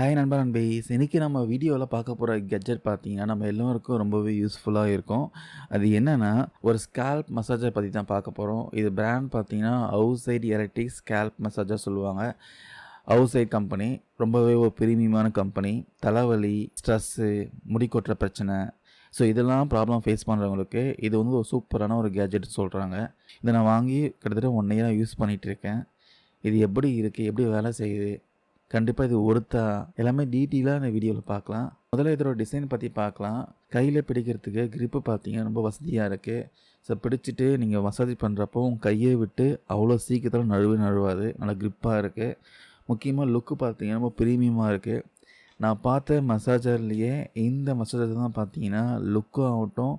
Hi நண்பா நண்பீஸ். இன்னைக்கு நம்ம வீடியோவில் பார்க்க போகிற கெட்ஜெட் பார்த்தீங்கன்னா நம்ம எல்லோருக்கும் ரொம்பவே யூஸ்ஃபுல்லாக இருக்கும். அது என்னென்னா ஒரு ஸ்கேல்ப் மசாஜர் பற்றி தான் பார்க்க போகிறோம். இது பிராண்ட் பார்த்தீங்கன்னா அவுசைட் எலக்ட்ரிக் ஸ்கேல்ப் மசாஜர் சொல்லுவாங்க. அவுசைட் கம்பெனி ரொம்பவே ஒரு பிரீமியமான கம்பெனி. தலைவலி, ஸ்ட்ரெஸ்ஸு, முடி கொட்டுற பிரச்சனை, ஸோ இதெல்லாம் ப்ராப்ளம் ஃபேஸ் பண்ணுறவங்களுக்கு இது வந்து ஒரு சூப்பரான ஒரு கேட்ஜெட் சொல்கிறாங்க. இதை நான் வாங்கி கிட்டத்தட்ட 1 இயராக யூஸ் பண்ணிகிட்ருக்கேன். இது எப்படி இருக்குது, எப்படி வேலை செய்யுது, கண்டிப்பாக இது ஒருத்தா எல்லாமே டீட்டெயிலாக இந்த வீடியோவில் பார்க்கலாம். முதல்ல இதோட டிசைன் பற்றி பார்க்கலாம். கையில் பிடிக்கிறதுக்கு க்ரிப்பு பார்த்தீங்கன்னா ரொம்ப வசதியாக இருக்குது. ஸோ பிடிச்சிட்டு நீங்கள் மசாஜ் பண்ணுறப்போ உங்கள் கையை விட்டு அவ்வளோ சீக்கிரத்தில் நழுவாது. நல்லா க்ரிப்பாக இருக்குது. முக்கியமாக லுக்கு பார்த்தீங்கன்னா ரொம்ப ப்ரீமியமாக இருக்குது. நான் பார்த்த மசாஜர்லேயே இந்த மசாஜர் தான் பார்த்தீங்கன்னா லுக்கும் ஆகட்டும்,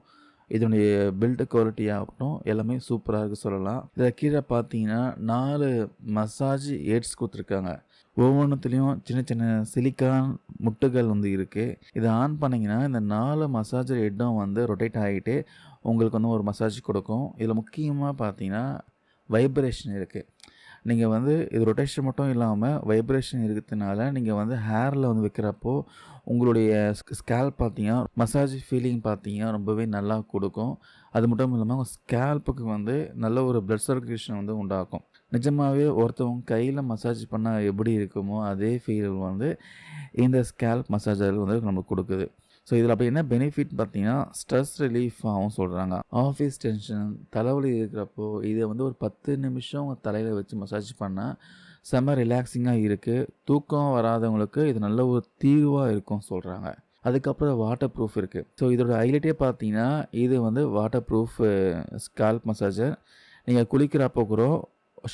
இதனுடைய பில்ட் குவாலிட்டி ஆகட்டும் எல்லாமே சூப்பராக இருக்குது சொல்லலாம். இதில் கீழே பார்த்தீங்கன்னா 4 மசாஜ் எய்ட்ஸ் கொடுத்துருக்காங்க. ஒவ்வொன்றுத்துலேயும் சின்ன சின்ன சிலிக்கான் முட்டுகள் வந்து இருக்குது. இதை ஆன் பண்ணிங்கன்னா இந்த 4 மசாஜர் ஹெட்டும் வந்து ரொட்டேட் ஆகிட்டு உங்களுக்கு வந்து ஒரு மசாஜ் கொடுக்கும். இதில் முக்கியமாக பார்த்தீங்கன்னா வைப்ரேஷன் இருக்குது. நீங்கள் வந்து இது ரொட்டேஷன் மட்டும் இல்லாமல் வைப்ரேஷன் இருக்கிறதுனால நீங்கள் வந்து ஹேரில் வந்து வைக்கிறப்போ உங்களுடைய ஸ்கேல்ப் பார்த்தீங்கன்னா மசாஜ் ஃபீலிங் பார்த்தீங்கன்னா ரொம்பவே நல்லா கொடுக்கும். அது மட்டும் இல்லாமல் உங்கள் ஸ்கேல்ப்புக்கு வந்து நல்ல ஒரு பிளட் சர்க்குலேஷன் வந்து உண்டாக்கும். நிஜமாகவே ஒருத்தவங்க கையில் மசாஜ் பண்ணால் எப்படி இருக்குமோ அதே ஃபீல் வந்து இந்த ஸ்கேல்ப் மசாஜர் வந்து நமக்கு கொடுக்குது. ஸோ இதில் அப்படி என்ன பெனிஃபிட் பார்த்தீங்கன்னா ஸ்ட்ரெஸ் ரிலீஃப் ஆகும் சொல்கிறாங்க. ஆஃபீஸ் டென்ஷன், தலைவலி இருக்கிறப்போ இதை வந்து ஒரு 10 நிமிஷம் தலையில் வச்சு மசாஜ் பண்ணால் செம்ம ரிலாக்ஸிங்காக இருக்குது. தூக்கம் வராதவங்களுக்கு இது நல்ல ஒரு தீர்வாக இருக்கும் சொல்கிறாங்க. அதுக்கப்புறம் வாட்டர் ப்ரூஃப் இருக்குது. ஸோ இதோட ஹைலைட்டே பார்த்தீங்கன்னா இது வந்து வாட்டர் ப்ரூஃப் ஸ்கால்ப் மசாஜர். நீங்கள் குளிக்கிறப்போ கூட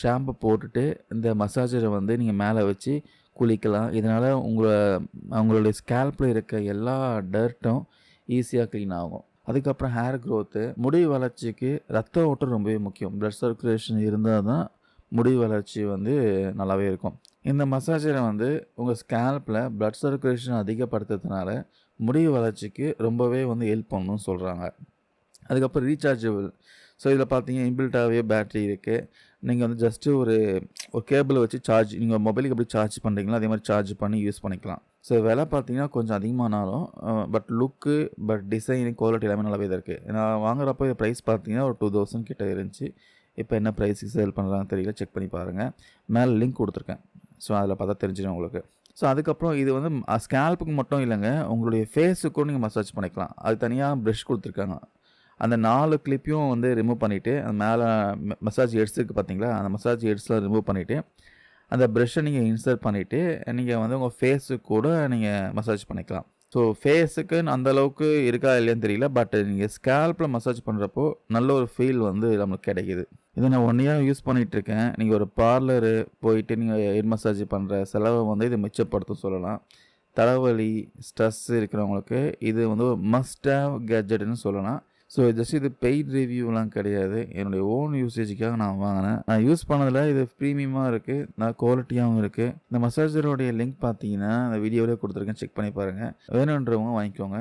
ஷாம்பு போட்டுட்டு இந்த மசாஜரை வந்து நீங்கள் மேலே வச்சு குளிக்கலாம். இதனால் உங்களுடைய ஸ்கேல்பில் இருக்க எல்லா டர்ட்டும் ஈஸியாக க்ளீன் ஆகும். அதுக்கப்புறம் ஹேர் க்ரோத்து, முடி வளர்ச்சிக்கு ரத்த ஓட்டம் ரொம்பவே முக்கியம். பிளட் சர்க்குலேஷன் இருந்தால் தான் முடி வளர்ச்சி வந்து நல்லாவே இருக்கும். இந்த மசாஜரை வந்து உங்கள் ஸ்கேல்பில் பிளட் சர்க்குலேஷன் அதிகப்படுத்துறதுனால முடி வளர்ச்சிக்கு ரொம்பவே வந்து ஹெல்ப் பண்ணணும்னு சொல்கிறாங்க. அதுக்கப்புறம் ரீசார்ஜபிள். ஸோ இதில் பார்த்தீங்கன்னா இன்பில்ட்டாகவே பேட்ரி இருக்குது. நீங்கள் வந்து ஜஸ்ட்டு ஒரு கேபிளை வச்சு சார்ஜ், நீங்கள் மொபைலுக்கு எப்படி சார்ஜ் பண்ணுறீங்களோ அதே மாதிரி சார்ஜ் பண்ணி யூஸ் பண்ணிக்கலாம். ஸோ விலை பார்த்தீங்கன்னா கொஞ்சம் அதிகமானாலும் பட் லுக்கு, டிசைன், குவாலிட்டி எல்லாமே நல்லாவே தான் இருக்குது. நான் வாங்குறப்போ ப்ரைஸ் பார்த்தீங்கன்னா ஒரு 2000 கிட்ட இருந்துச்சு. இப்போ என்ன ப்ரைஸுக்கு சேல் பண்ணுறாங்கன்னு தெரியல, செக் பண்ணி பாருங்கள். மேலே லிங்க் கொடுத்துருக்கேன். ஸோ அதில் பார்த்தா தெரிஞ்சிடும் உங்களுக்கு. ஸோ அதுக்கப்புறம் இது வந்து ஸ்கேல்ப்புக்கு மட்டும் இல்லைங்க, உங்களுடைய ஃபேஸுக்கும் நீங்கள் மசாஜ் பண்ணிக்கலாம். அது தனியாக ப்ரஷ் கொடுத்துருக்காங்க. அந்த 4 கிளிப்பையும் வந்து ரிமூவ் பண்ணிவிட்டு அந்த மேலே மசாஜ் ஹெட்ஸ் இருக்குது பார்த்தீங்களா, அந்த மசாஜ் ஹெட்ஸ்லாம் ரிமூவ் பண்ணிவிட்டு அந்த ப்ரெஷ்ஷை நீங்கள் இன்சர்ட் பண்ணிவிட்டு நீங்கள் வந்து உங்கள் ஃபேஸுக்கு கூட நீங்கள் மசாஜ் பண்ணிக்கலாம். ஸோ ஃபேஸுக்கு அந்தளவுக்கு இருக்கா இல்லையான்னு தெரியல, பட் நீங்கள் ஸ்கேல்ப்பில் மசாஜ் பண்ணுறப்போ நல்ல ஒரு ஃபீல் வந்து நம்மளுக்கு கிடைக்கிது. இதை நான் 1 இயர் யூஸ் பண்ணிகிட்ருக்கேன். நீங்கள் ஒரு பார்லரு போயிட்டு நீங்கள் ஹெட் மசாஜ் பண்ணுற செலவை வந்து இது மிச்சப்படுத்தும் சொல்லலாம். தலைவலி, ஸ்ட்ரெஸ் இருக்கிறவங்களுக்கு இது வந்து ஒரு மஸ்ட் ஹேவ் கேட்ஜெட்னு சொல்லலாம். ஸோ ஜஸ்ட் இது பெய்ட் ரிவ்யூலாம் கிடையாது, என்னுடைய ஓன் யூசேஜுக்காக நான் வாங்கினேன். நான் யூஸ் பண்ணதில் இது ப்ரீமியமாக இருக்குது, நான் குவாலிட்டியாகவும் இருக்குது. இந்த மசாஜரோடைய லிங்க் பார்த்தீங்கன்னா அந்த வீடியோவிலே கொடுத்துருக்கேன், செக் பண்ணி பாருங்கள். வேணுன்றவங்க வாங்கிக்கோங்க.